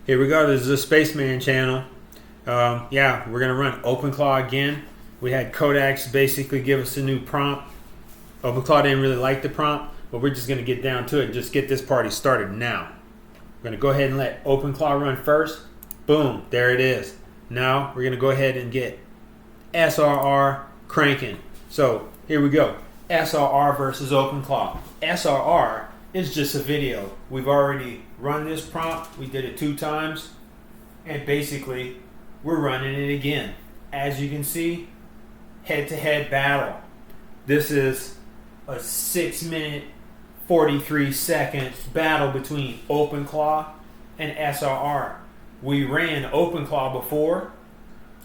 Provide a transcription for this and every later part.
Here we go. This is the Spaceman channel. Yeah, we're going to run OpenClaw again. We had Codex basically give us a new prompt. OpenClaw didn't really like the prompt, but we're just going to get down to it and just get this party started now. We're going to go ahead and let OpenClaw run first. Boom, there it is. Now we're going to go ahead and get SRR cranking. So here we go. SRR versus OpenClaw. SRR is just a video. We've already run this prompt. We did it 2 times. And basically, we're running it again. As you can see, head-to-head battle. This is a 6-minute, 43-second battle between OpenClaw and SRR. We ran OpenClaw before,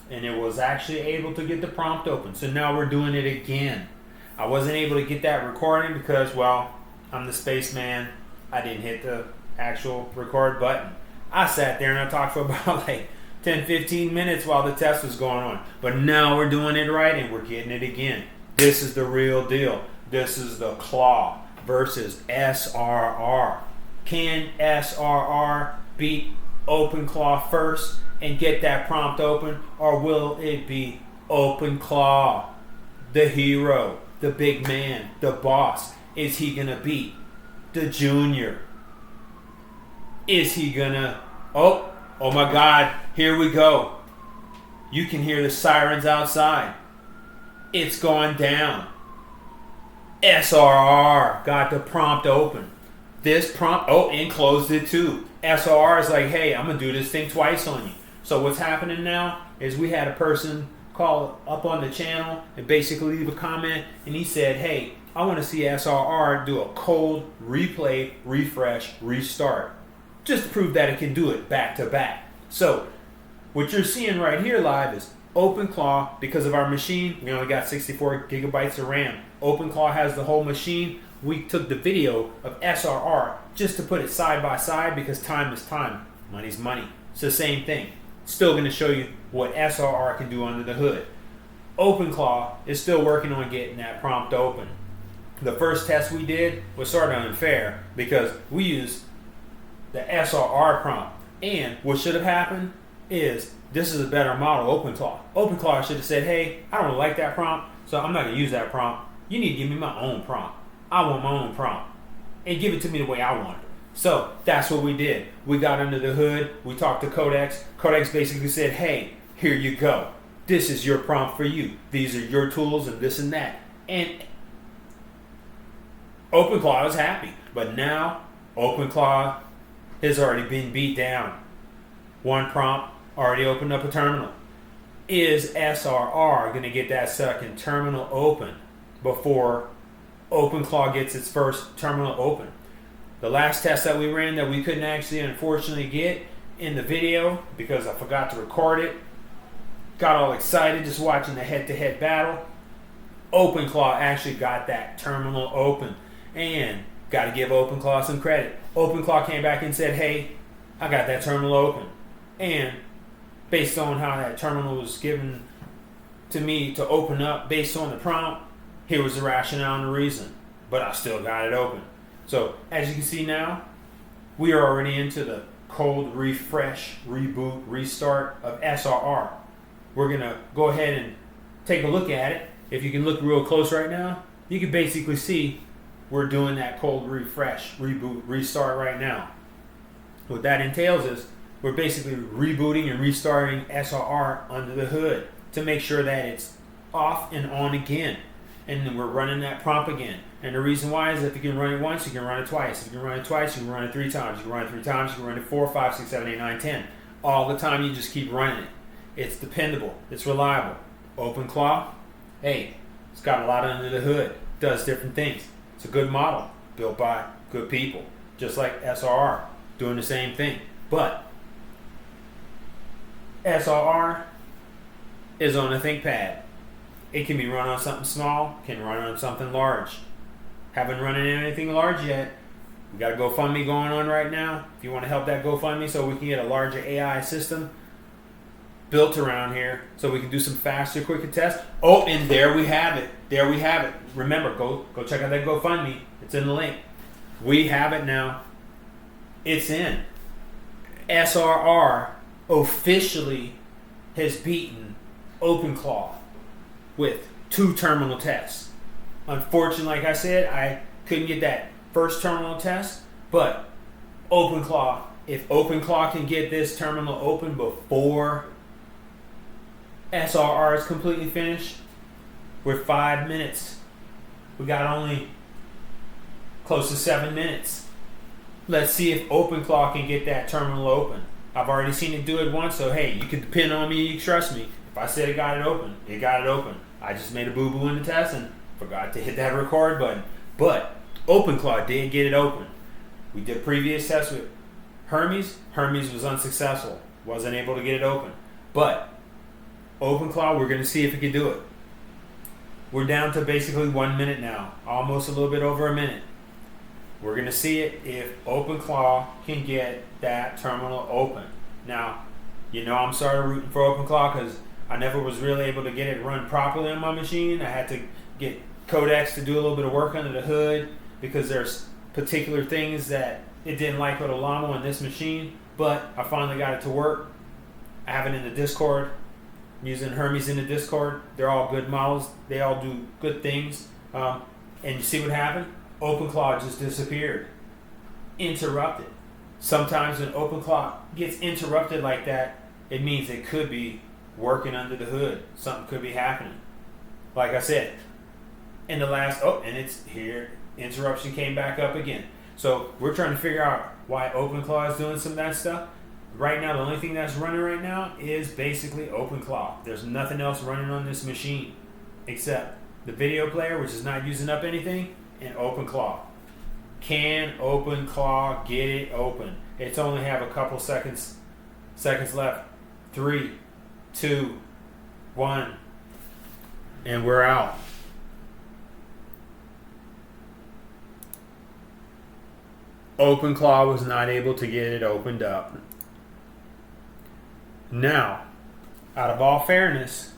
and it was actually able to get the prompt open. So now we're doing it again. I wasn't able to get that recording because, well, I'm the spaceman. I didn't hit the actual record button. I sat there and I talked for about like 10-15 minutes while the test was going on. But now we're doing it right and we're getting it again. This is the real deal. This is the Claw versus SRR. Can SRR beat OpenClaw first and get that prompt open, or will it be OpenClaw, the hero, the big man, the boss? Is he gonna beat the junior? Is he gonna... Oh my God, here we go. You can hear the sirens outside. It's going down. SRR got the prompt open. This prompt, and closed it too. SRR is like, hey, I'm gonna do this thing twice on you. So what's happening now is we had a person call up on the channel and basically leave a comment, and he said, hey, I want to see SRR do a cold replay, refresh, restart, just to prove that it can do it back to back. So what you're seeing right here live is OpenClaw. Because of our machine, we only got 64 gigabytes of RAM. OpenClaw has the whole machine. We took the video of SRR just to put it side by side because time is time, money's money. It's the same thing. Still going to show you what SRR can do under the hood. OpenClaw is still working on getting that prompt open. The first test we did was sort of unfair because we used the SRR prompt. And what should have happened is this is a better model, OpenClaw. OpenClaw should have said, hey, I don't like that prompt, so I'm not going to use that prompt. You need to give me my own prompt. I want my own prompt. And give it to me the way I want it. So that's what we did. We got under the hood. We talked to Codex. Codex basically said, hey, here you go. This is your prompt for you. These are your tools and this and that. And OpenClaw was happy. But now OpenClaw has already been beat down. One prompt already opened up a terminal. Is SRR going to get that second terminal open before OpenClaw gets its first terminal open? The last test that we ran that we couldn't actually unfortunately get in the video because I forgot to record it, got all excited just watching the head-to-head battle. OpenClaw actually got that terminal open, and got to give OpenClaw some credit. OpenClaw came back and said, hey, I got that terminal open. And based on how that terminal was given to me to open up based on the prompt, here was the rationale and the reason. But I still got it open. So as you can see now, we are already into the cold refresh, reboot, restart of SRR. We're going to go ahead and take a look at it. If you can look real close right now, you can basically see we're doing that cold refresh, reboot, restart right now. What that entails is we're basically rebooting and restarting SRR under the hood to make sure that it's off and on again. And then we're running that prompt again. And the reason why is if you can run it once, you can run it twice. If you can run it twice, you can run it 3 times. You can run it 3 times, you can run it 4, 5, 6, 7, 8, 9, 10. All the time you just keep running it. It's dependable. It's reliable. OpenClaw, hey, it's got a lot under the hood. Does different things. It's a good model built by good people. Just like SRR, doing the same thing. But SRR is on a ThinkPad. It can be run on something small, can run on something large. Haven't run anything large yet. We got a GoFundMe going on right now. If you want to help that GoFundMe so we can get a larger AI system built around here so we can do some faster, quicker tests. Oh, and there we have it. There we have it. Remember, go check out that GoFundMe. It's in the link. We have it now. It's in. SRR officially has beaten OpenClaw with 2 terminal tests. Unfortunately, like I said, I couldn't get that first terminal test, but OpenClaw, if OpenClaw can get this terminal open before SRR is completely finished, we're 5 minutes. We got only close to 7 minutes. Let's see if OpenClaw can get that terminal open. I've already seen it do it once, so hey, you can depend on me, you can trust me. If I said it got it open, it got it open. I just made a boo-boo in the test and forgot to hit that record button. But OpenClaw did get it open. We did previous tests with Hermes. Hermes was unsuccessful. Wasn't able to get it open. But OpenClaw, we're going to see if it can do it. We're down to basically 1 minute now. Almost a little bit over a minute. We're going to see it if OpenClaw can get that terminal open. Now, you know I'm started rooting for OpenClaw because I never was really able to get it run properly on my machine. I had to get codecs to do a little bit of work under the hood because there's particular things that it didn't like with Olamo on this machine. But I finally got it to work. I have it in the Discord. I'm using Hermes in the Discord. They're all good models. They all do good things. And you see what happened? OpenClaw just disappeared. Interrupted. Sometimes when OpenClaw gets interrupted like that, it means it could be working under the hood. Something could be happening. Like I said, in the last, and it's here, interruption came back up again. So we're trying to figure out why OpenClaw is doing some of that stuff. Right now, the only thing that's running right now is basically OpenClaw. There's nothing else running on this machine except the video player, which is not using up anything, and OpenClaw. Can OpenClaw get it open? It's only have a couple seconds left. 3, 2, 1, and we're out. OpenClaw was not able to get it opened up. Now, out of all fairness,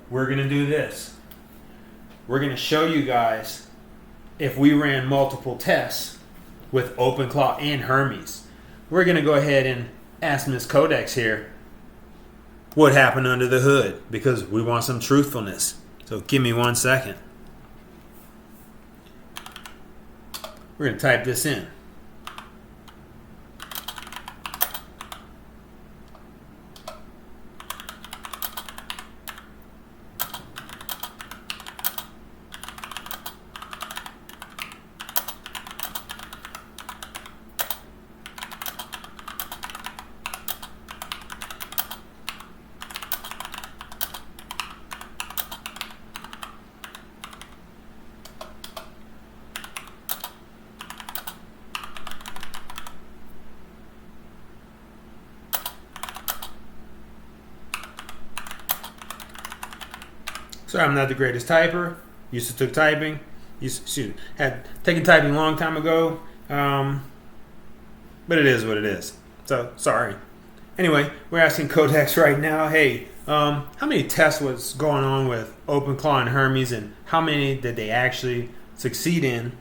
we're going to do this. We're going to show you guys if we ran multiple tests with OpenClaw and Hermes. We're going to go ahead and ask Ms. Codex here what happened under the hood because we want some truthfulness. So give me 1 second. We're going to type this in. Sorry, I'm not the greatest typer. Used to took typing. Had taken typing a long time ago. But it is what it is. So, sorry. Anyway, we're asking Codex right now, hey, how many tests was going on with OpenClaw and Hermes, and how many did they actually succeed in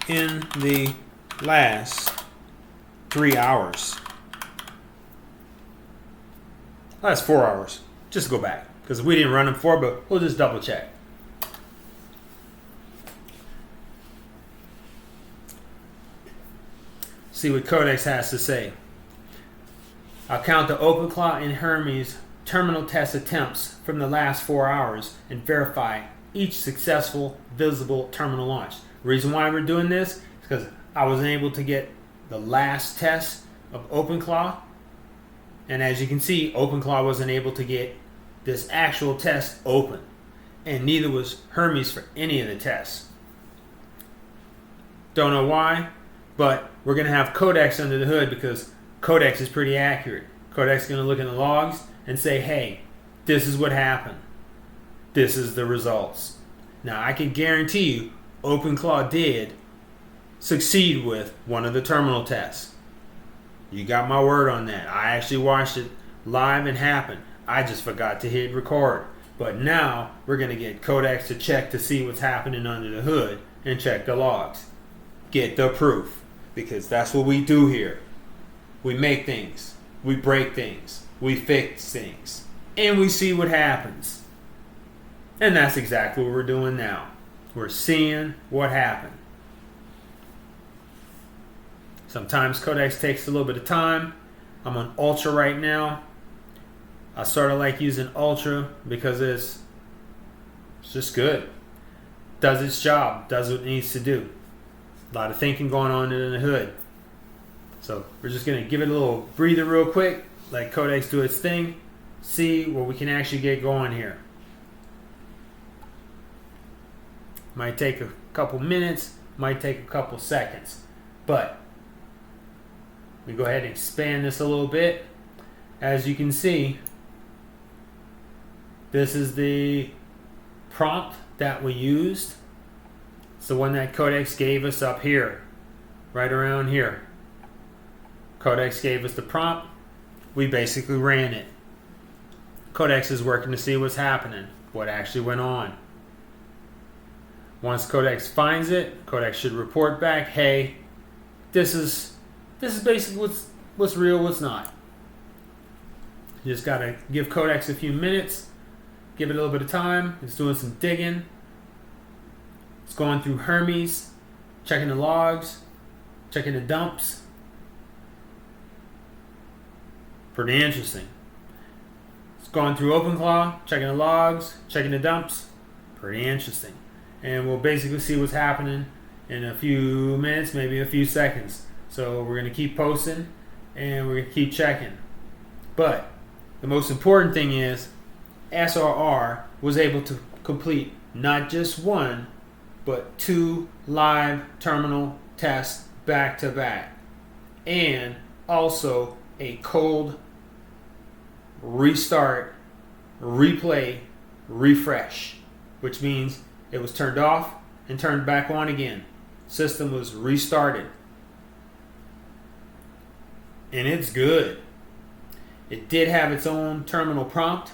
the last 3 hours? Last 4 hours. Just go back. Because we didn't run them for, but we'll just double check. See what Codex has to say. I'll count the OpenClaw and Hermes terminal test attempts from the last 4 hours and verify each successful visible terminal launch. The reason why we're doing this is because I wasn't able to get the last test of OpenClaw. And as you can see, OpenClaw wasn't able to get this actual test open, and neither was Hermes for any of the tests. Don't know why, but we're going to have Codex under the hood because Codex is pretty accurate. Codex is going to look in the logs and say, hey, this is what happened. This is the results. Now, I can guarantee you OpenClaw did succeed with one of the terminal tests. You got my word on that. I actually watched it live and happen. I just forgot to hit record. But now we're going to get Codex to check to see what's happening under the hood and check the logs. Get the proof. Because that's what we do here. We make things, we break things, we fix things, and we see what happens. And that's exactly what we're doing now. We're seeing what happened. Sometimes Codex takes a little bit of time. I'm on Ultra right now. I sort of like using Ultra because it's just good. Does its job, does what it needs to do. A lot of thinking going on in the hood. So we're just going to give it a little breather real quick, let Codex do its thing, see what we can actually get going here. Might take a couple minutes, might take a couple seconds, but we go ahead and expand this a little bit. As you can see, this is the prompt that we used. It's the one that Codex gave us up here, right around here. Codex gave us the prompt. We basically ran it. Codex is working to see what's happening, what actually went on. Once Codex finds it, Codex should report back, hey, this is basically what's real, what's not. You just gotta give Codex a few minutes, give it a little bit of time. It's doing some digging. It's going through Hermes, checking the logs, checking the dumps. Pretty interesting. It's going through OpenClaw, checking the logs, checking the dumps. Pretty interesting. And we'll basically see what's happening in a few minutes, maybe a few seconds. So we're going to keep posting and we're going to keep checking. But the most important thing is SRR was able to complete not just one, but 2 live terminal tests back to back. And also a cold restart, replay, refresh, which means it was turned off and turned back on again. System was restarted. And it's good. It did have its own terminal prompt.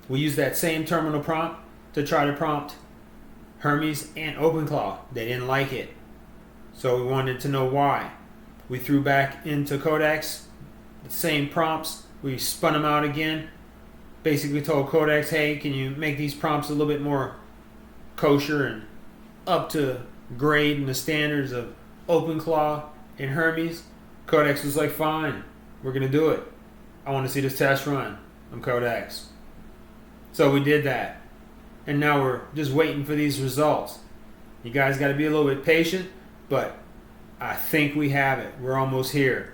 We used that same terminal prompt to try to prompt Hermes and OpenClaw. They didn't like it. So we wanted to know why. We threw back into Codex the same prompts. We spun them out again. Basically told Codex, hey, can you make these prompts a little bit more kosher and up to grade and the standards of OpenClaw and Hermes? Codex was like, fine, we're going to do it. I want to see this test run. I'm Codex. So we did that. And now we're just waiting for these results. You guys got to be a little bit patient, but I think we have it. We're almost here.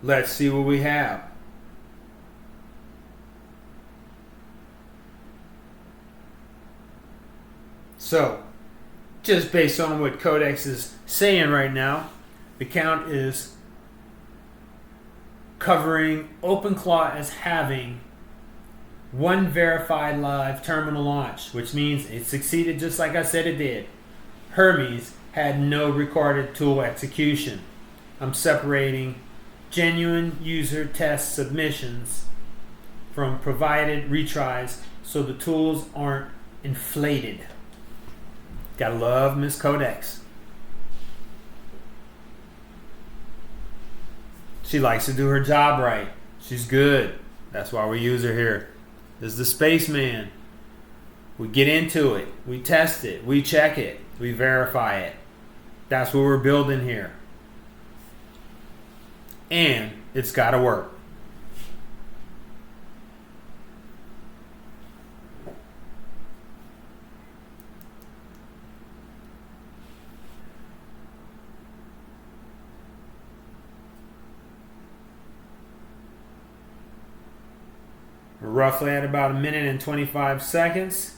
Let's see what we have. So, just based on what Codex is saying right now, the count is covering OpenClaw as having 1 verified live terminal launch, which means it succeeded just like I said it did. Hermes had no recorded tool execution. I'm separating genuine user test submissions from provided retries so the tools aren't inflated. Gotta love Miss Codex. She likes to do her job right. She's good. That's why we use her here. This is the spaceman. We get into it. We test it. We check it. We verify it. That's what we're building here. And it's got to work. We're roughly at about 1 minute and 25 seconds.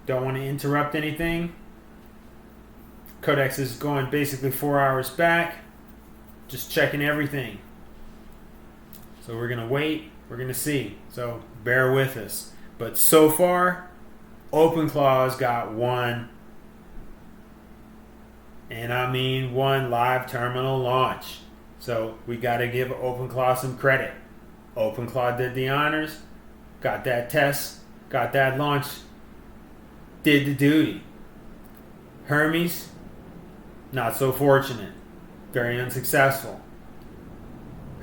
Don't want to interrupt anything. Codex is going basically 4 hours back. Just checking everything. So we're going to wait. We're going to see. So bear with us. But so far, OpenClaw's got 1. And I mean 1 live terminal launch. So we got to give OpenClaw some credit. OpenClaw did the honors. Got that test, got that launch, did the duty. Hermes, not so fortunate, very unsuccessful.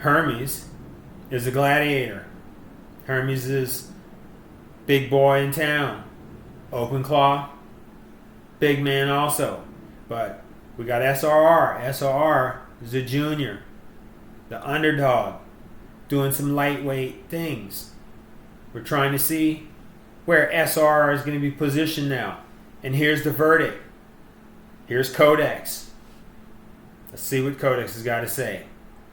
Hermes is a gladiator. Hermes is big boy in town. OpenClaw, big man also. But we got SRR. SRR is a junior, the underdog, doing some lightweight things. We're trying to see where SRR is going to be positioned now. And here's the verdict. Here's Codex. Let's see what Codex has got to say.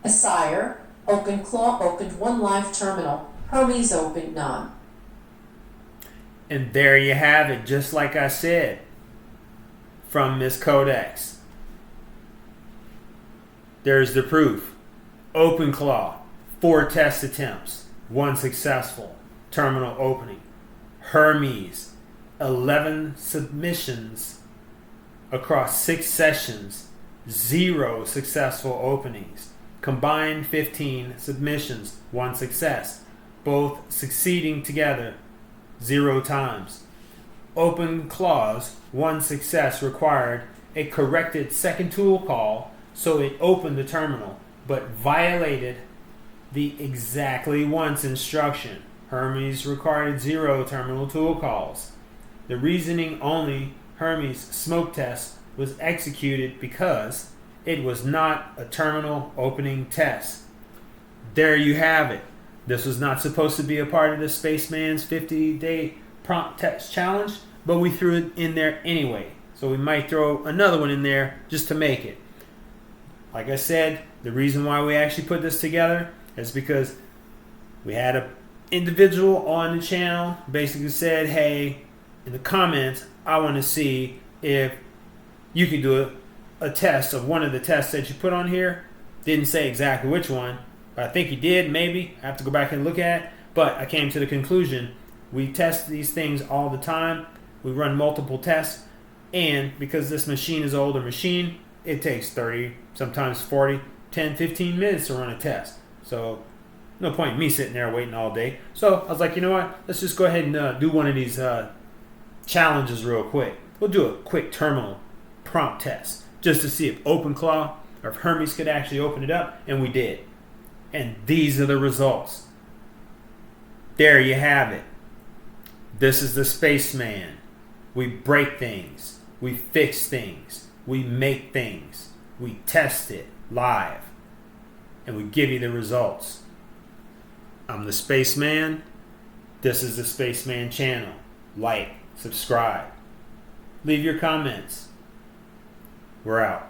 SRR, OpenClaw opened one live terminal. Hermes opened none. And there you have it, just like I said, from Miss Codex. There's the proof. OpenClaw, 4 test attempts, 1 successful terminal opening. Hermes, 11 submissions across 6 sessions, 0 successful openings. Combined 15 submissions, 1 success. Both succeeding together 0 times. OpenClaw's 1 success required a corrected second tool call, so it opened the terminal, but violated the exactly once instruction. Hermes required 0 terminal tool calls. The reasoning only Hermes smoke test was executed because it was not a terminal opening test. There you have it. This was not supposed to be a part of the Spaceman's 50-day prompt test challenge, but we threw it in there anyway. So we might throw another one in there just to make it. Like I said, the reason why we actually put this together is because we had an individual on the channel basically said, hey, in the comments, I want to see if you can do a test of one of the tests that you put on here. Didn't say exactly which one, but I think he did, maybe. I have to go back and look at it. But I came to the conclusion, we test these things all the time. We run multiple tests. And because this machine is an older machine, it takes 30, sometimes 40, 10, 15 minutes to run a test. So no point in me sitting there waiting all day. So I was like, you know what? Let's just go ahead and do one of these challenges real quick. We'll do a quick terminal prompt test just to see if OpenClaw or if Hermes could actually open it up. And we did. And these are the results. There you have it. This is the Spaceman. We break things. We fix things. We make things. We test it live. And we give you the results. I'm the Spaceman. This is the Spaceman channel. Like, subscribe. Leave your comments. We're out.